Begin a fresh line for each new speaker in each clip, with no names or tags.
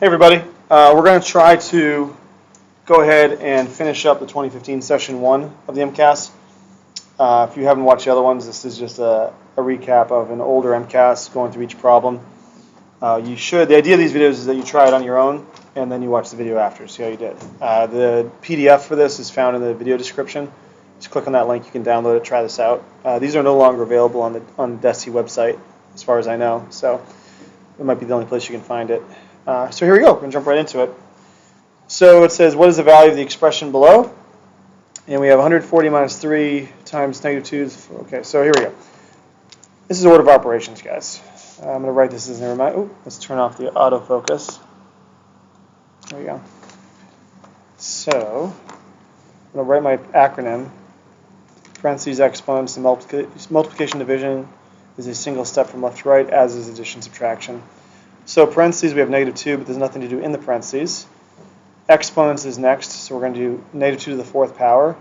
Hey everybody, we're going to try to go ahead and finish up the 2015 session 1 of the Mcas. If you haven't watched the other ones, this is just a recap of an older Mcas going through each problem. The idea of these videos is that you try it on your own and then you watch the video after, see how you did. The PDF for this is found in the video description. Just click on that link, you can download it, try this out. These are no longer available on the DESI website as far as I know, so it might be the only place you can find it. So here we go. We're going to jump right into it. So it says, what is the value of the expression below? And we have 140 minus 3 times -2. Okay, so here we go. This is order of operations, guys. I'm going to write this as never mind. Oh, let's turn off the autofocus. There we go. So I'm going to write my acronym. Parentheses, exponents, and multiplication division is a single step from left to right, as is addition subtraction. So parentheses, we have -2, but there's nothing to do in the parentheses. Exponents is next, so we're going to do -2 to the 4th power.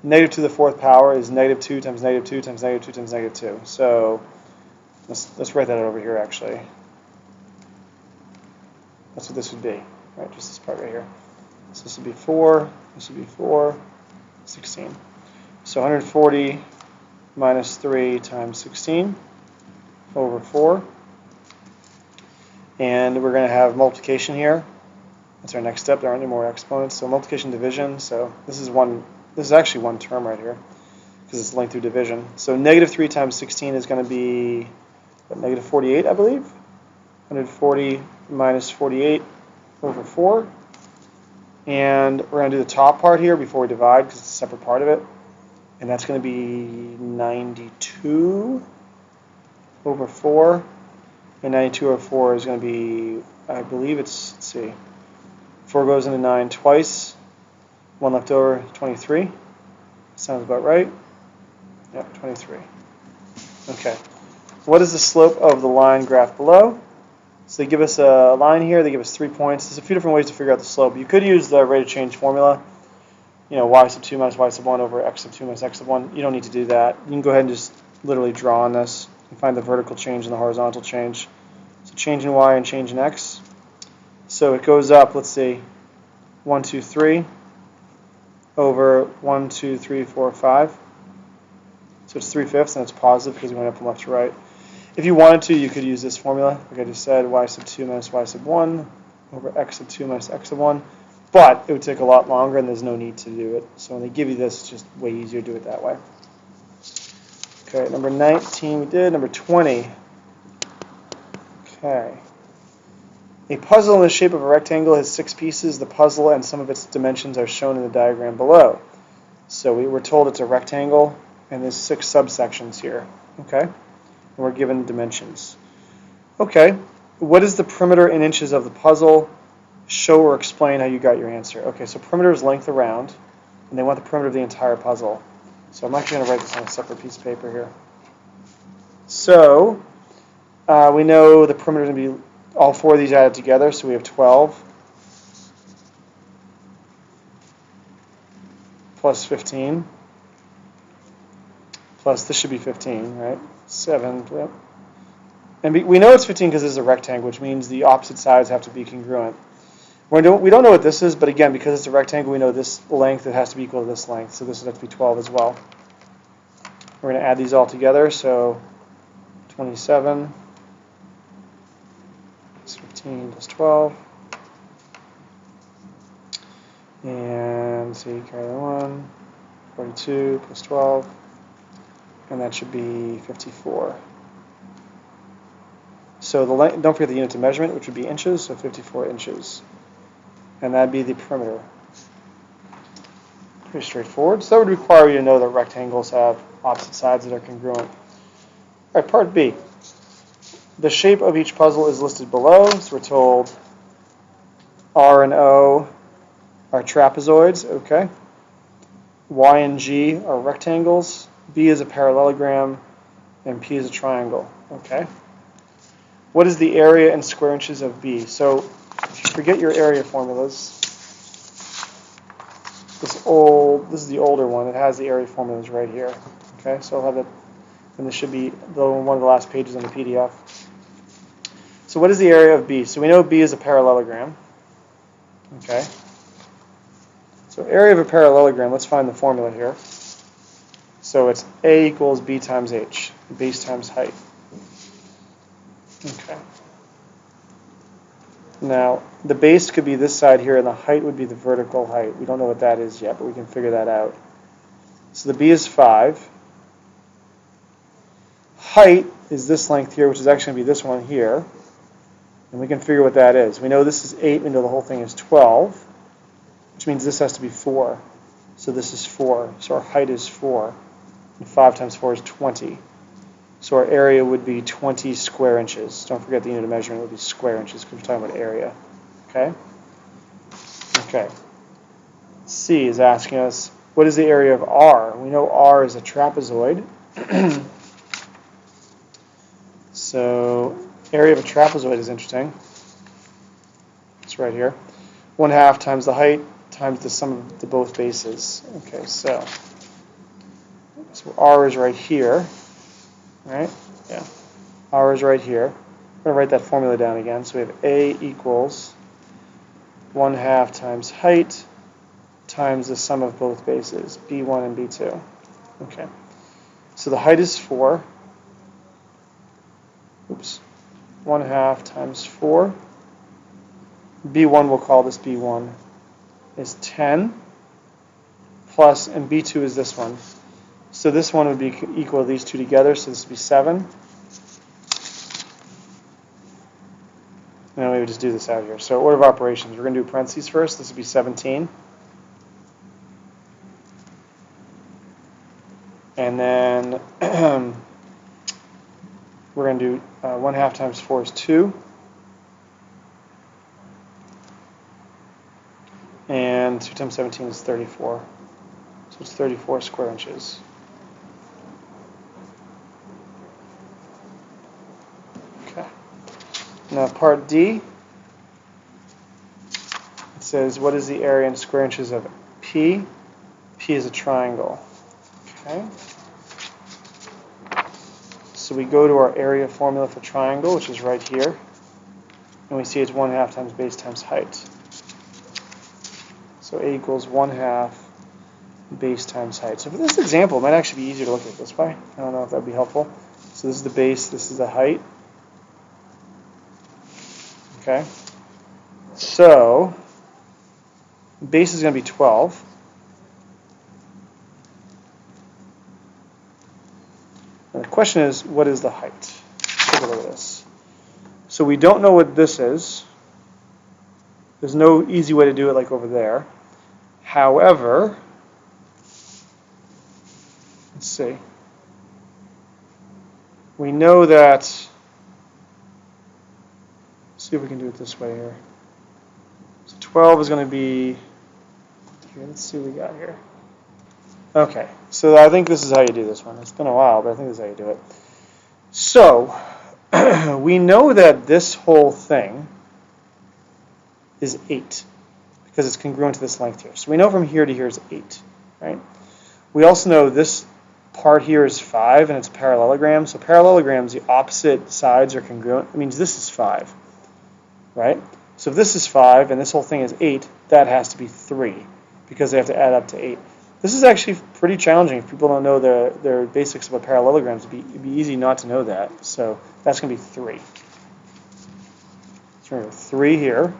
-2 to the 4th power is -2 times -2 times -2 times -2. So let's write that over here, actually. That's what this would be, right? Just this part right here. So this would be 4, this would be 4, 16. So 140 minus 3 times 16 over 4. And we're going to have multiplication here. That's our next step. There aren't any more exponents. So multiplication division. So this is actually one term right here because it's linked through division. So -3 times 16 is going to be -48, I believe. 140 minus 48 over 4. And we're going to do the top part here before we divide because it's a separate part of it. And that's going to be 92 over 4. And 92 over 4 is going to be, I believe it's, let's see, 4 goes into 9 twice, 1 left over, 23. Sounds about right. Yep, 23. Okay. What is the slope of the line graph below? So they give us a line here, they give us 3 points. There's a few different ways to figure out the slope. You could use the rate of change formula, you know, y sub 2 minus y sub 1 over x sub 2 minus x sub 1. You don't need to do that. You can go ahead and just literally draw on this and find the vertical change and the horizontal change. So change in y and change in x. So it goes up, let's see, 1, 2, 3 over 1, 2, 3, 4, 5. So it's 3/5 and it's positive because we went up from left to right. If you wanted to, you could use this formula, like I just said, y sub 2 minus y sub 1 over x sub 2 minus x sub 1. But it would take a lot longer and there's no need to do it. So when they give you this, it's just way easier to do it that way. Okay, number 19 we did. Number 20. Okay. A puzzle in the shape of a rectangle has 6 pieces. The puzzle and some of its dimensions are shown in the diagram below. So we were told it's a rectangle and there's 6 subsections here. Okay? And we're given dimensions. Okay. What is the perimeter in inches of the puzzle? Show or explain how you got your answer. Okay, so perimeter is length around, and they want the perimeter of the entire puzzle. So I'm actually going to write this on a separate piece of paper here. So we know the perimeter is going to be all 4 of these added together, so we have 12 plus 15 plus, this should be 15, right? 7, yep. And we know it's 15 because this is a rectangle, which means the opposite sides have to be congruent. We don't know what this is, but again, because it's a rectangle, we know this length, it has to be equal to this length, so this would have to be 12 as well. We're going to add these all together, so 27 plus 15 plus 12. And see, carry that one, 42 plus 12, and that should be 54. So the length, don't forget the units of measurement, which would be inches, so 54 inches. And that'd be the perimeter. Pretty straightforward. So that would require you to know that rectangles have opposite sides that are congruent. All right, part B. The shape of each puzzle is listed below. So we're told R and O are trapezoids, okay. Y and G are rectangles. B is a parallelogram, and P is a triangle, okay. What is the area in square inches of B? So if you forget your area formulas, this is the older one. It has the area formulas right here. Okay, so I'll have it, and this should be one of the last pages on the PDF. So what is the area of B? So we know B is a parallelogram. Okay. So area of a parallelogram, let's find the formula here. So it's A equals B times H, base times height. Okay. Now, the base could be this side here, and the height would be the vertical height. We don't know what that is yet, but we can figure that out. So the B is 5. Height is this length here, which is actually going to be this one here. And we can figure what that is. We know this is 8, we know the whole thing is 12, which means this has to be 4. So this is 4. So our height is 4. And 5 times 4 is 20. So our area would be 20 square inches. Don't forget the unit of measurement would be square inches because we're talking about area. Okay? Okay. C is asking us, what is the area of R? We know R is a trapezoid. So area of a trapezoid is interesting. It's right here. 1/2 times the height times the sum of the both bases. Okay, so R is right here. Right? Yeah. R is right here. I'm going to write that formula down again. So we have A equals 1/2 times height times the sum of both bases, B1 and B2. Okay. So the height is 4. Oops. 1/2 times 4. B1, we'll call this B1, is 10. Plus, and B2 is this one. So this one would be equal to these two together, so this would be 7. And then we would just do this out here. So order of operations, we're going to do parentheses first. This would be 17. And then we're going to do 1/2 times 4 is 2. And 2 times 17 is 34. So it's 34 square inches. Okay. Now part D, it says what is the area in square inches of P? P is a triangle. Okay. So we go to our area formula for triangle, which is right here, and we see it's 1/2 times base times height. So A equals 1/2 base times height. So for this example, it might actually be easier to look at it this way. I don't know if that would be helpful. So this is the base, this is the height. Okay. So base is going to be 12. And the question is, what is the height? Take a look at this. So we don't know what this is. There's no easy way to do it like over there. However, let's see. We know that, let's see if we can do it this way here. So 12 is going to be, here, let's see what we got here. Okay, so I think this is how you do this one. It's been a while, but I think this is how you do it. So, we know that this whole thing is 8 because it's congruent to this length here. So we know from here to here is 8, right? We also know this part here is 5 and it's a parallelogram. So parallelograms, the opposite sides are congruent. It means this is 5, right? So if this is 5 and this whole thing is 8, that has to be 3 because they have to add up to 8. This is actually pretty challenging. If people don't know their basics about parallelograms, it'd be easy not to know that. So that's going to be 3. So we're going to go 3 here.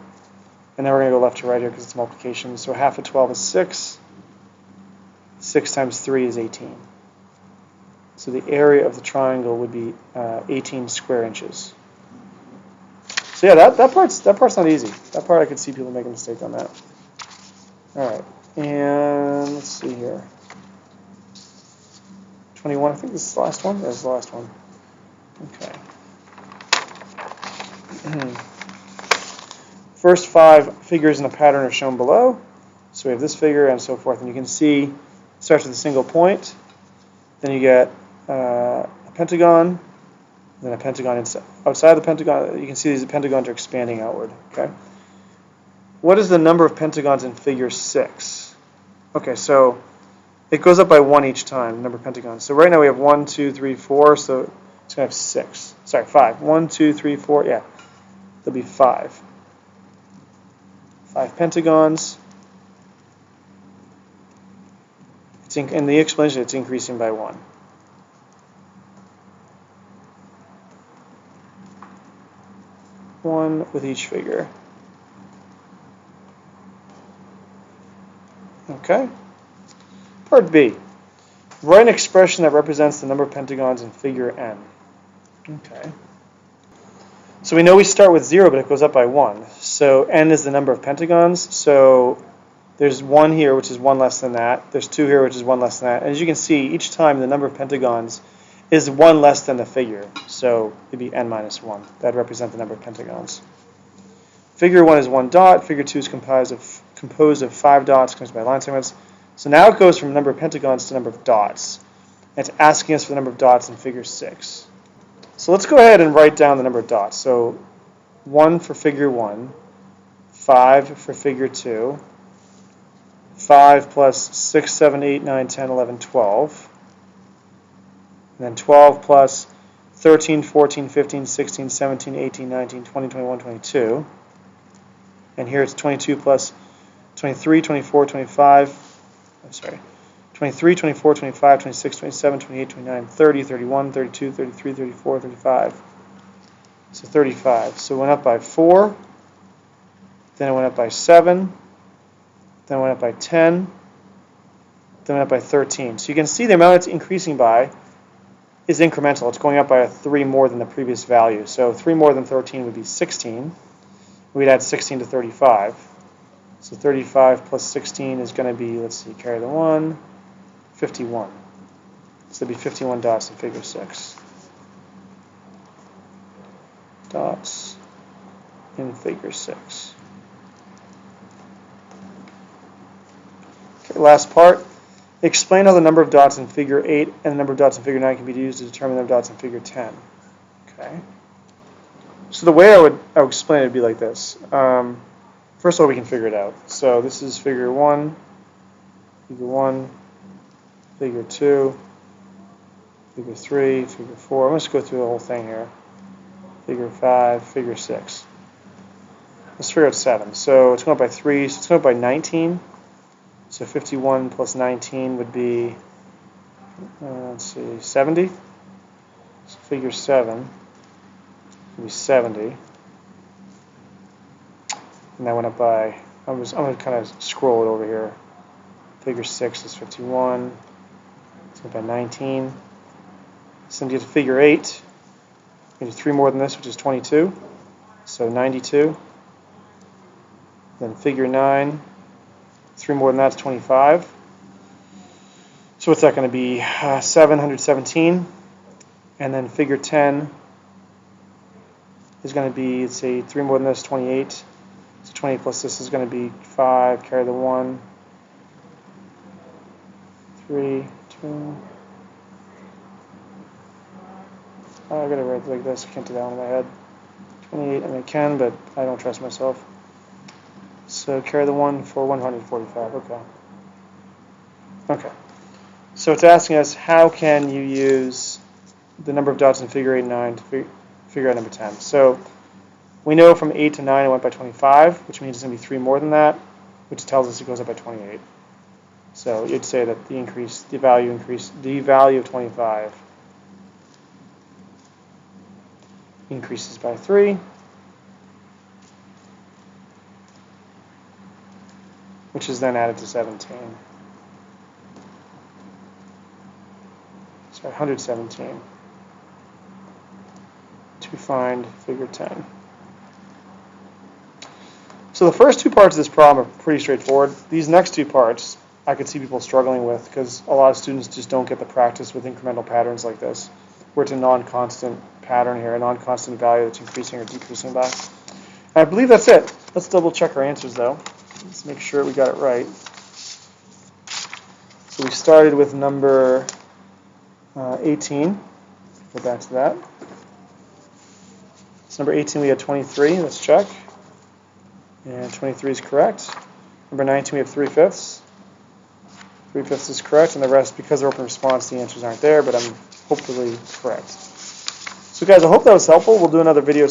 And then we're going to go left to right here because it's multiplication. So 1/2 of 12 is 6. 6 times 3 is 18. So the area of the triangle would be 18 square inches. So yeah, that part's not easy. That part I could see people make a mistake on that. All right. And let's see here. 21, I think this is the last one. That's the last one. Okay. First 5 figures in the pattern are shown below. So we have this figure and so forth. And you can see it starts with a single point. Then you get a pentagon. Then a pentagon inside. Outside the pentagon, you can see these pentagons are expanding outward. Okay. What is the number of pentagons in figure 6? Okay, so it goes up by 1 each time, number of pentagons. So right now we have 1, 2, 3, 4, so it's going to have 6. Sorry, 5. 1, 2, 3, 4, yeah. there'll be 5. 5 pentagons. In the explanation, it's increasing by 1. One with each figure. Okay. Part B. Write an expression that represents the number of pentagons in figure n. Okay. So we know we start with 0, but it goes up by 1. So n is the number of pentagons. So there's 1 here, which is 1 less than that. There's 2 here, which is 1 less than that. And as you can see, each time the number of pentagons is 1 less than the figure. So it'd be n minus 1. That would represent the number of pentagons. Figure 1 is 1 dot. Figure 2 is composed of 5 dots, connected by line segments. So now it goes from number of pentagons to number of dots. And it's asking us for the number of dots in figure 6. So let's go ahead and write down the number of dots. So 1 for figure 1, 5 for figure 2, 5 plus 6, 7, 8, 9, 10, 11, 12. And then 12 plus 13, 14, 15, 16, 17, 18, 19, 20, 21, 22. And here it's 22 plus 23, 24, 25. I'm sorry. 23, 24, 25, 26, 27, 28, 29, 30, 31, 32, 33, 34, 35. So 35. So it went up by 4. Then it went up by 7. Then it went up by 10. Then it went up by 13. So you can see the amount it's increasing by is incremental. It's going up by 3 more than the previous value. So 3 more than 13 would be 16. We'd add 16 to 35. So 35 plus 16 is going to be, let's see, carry the 1, 51. So there'd be 51 dots in figure 6. Dots in figure 6. Okay, last part. Explain how the number of dots in figure 8 and the number of dots in figure 9 can be used to determine the number of dots in figure 10. Okay. So the way I would explain it would be like this. First of all, we can figure it out. So this is figure 1, figure 2, figure 3, figure 4. I'm going to go through the whole thing here. Figure 5, figure 6. Let's figure out 7. So it's going up by 3, so it's going up by 19. So 51 plus 19 would be, let's see, 70. So figure 7 would be 70. And that went up by, I'm going to kind of scroll it over here. Figure 6 is 51. It's up by 19. So then you get to figure 8. You do 3 more than this, which is 22. So 92. Then figure 9. 3 more than that's 25. So what's that going to be? 717. And then figure 10 is going to be, let's say, 3 more than this, 28. So 28 plus this is going to be 5. Carry the 1. 3, 2. Oh, I got to write it like this. I can't do that one in my head. 28, I mean, I can, but I don't trust myself. So carry the 1 for 145. Okay. Okay. So it's asking us, how can you use the number of dots in figure 8 and 9 to figure out number 10? So we know from 8 to 9 it went by 25, which means it's going to be 3 more than that, which tells us it goes up by 28. So you'd say that the value of 25 increases by 3. Which is then added to 17. Sorry, 117. To find figure 10. So the first 2 parts of this problem are pretty straightforward. These next 2 parts I could see people struggling with because a lot of students just don't get the practice with incremental patterns like this, where it's a non-constant pattern here, a non-constant value that's increasing or decreasing by. And I believe that's it. Let's double check our answers though. Let's make sure we got it right. So we started with number 18. Go back to that. So number 18 we had 23. Let's check. And 23 is correct. Number 19 we have 3/5. 3/5 is correct, and the rest, because they're open response, the answers aren't there, but I'm hopefully correct. So guys, I hope that was helpful. We'll do another video